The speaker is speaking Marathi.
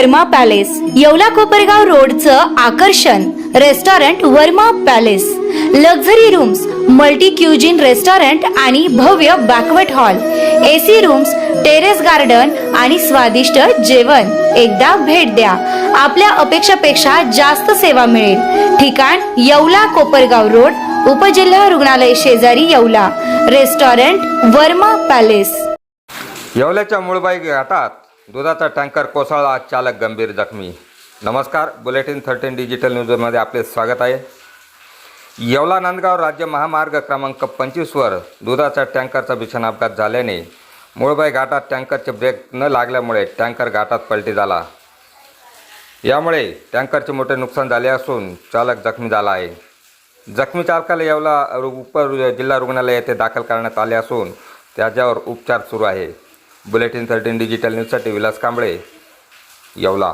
वर्मा पॅलेस, येवला कोपरगाव रोडचं आकर्षण restaurant Verma palace, luxury rooms, multi cuisine restaurant आणि भव्य banquet hall, AC rooms, terrace garden आणि स्वादिष्ट जेवण. एकदा भेट द्या. आपल्या अपेक्षापेक्षा जास्त सेवा मिळेल. ठिकाण येवला कोपरगाव रोड, उपजिल्हा रुग्णालय शेजारी येवला. Restaurant Verma palace. येवल्याच्या मुळबाई घाटात दुधाचा टँकर कोसळला, चालक गंभीर जखमी. नमस्कार, बुलेटिन 13 डिजिटल न्यूजमध्ये आपले स्वागत आहे. येवला नांदगाव राज्य महामार्ग क्रमांक 25वर दुधाचा टँकरचा भीषण अपघात झाल्याने मुळबाई घाटात टँकरचे ब्रेक न लागल्यामुळे टँकर घाटात पलटी झाला. यामुळे टँकरचे मोठे नुकसान झाले असून चालक जखमी झाला आहे. जखमी चालकाला येवला जिल्हा रुग्णालय येथे दाखल करण्यात आले असून त्याच्यावर उपचार सुरू आहे. बुलेटिन 13 डिजिटल न्यूजसाठी विलास कांबळे, येवला.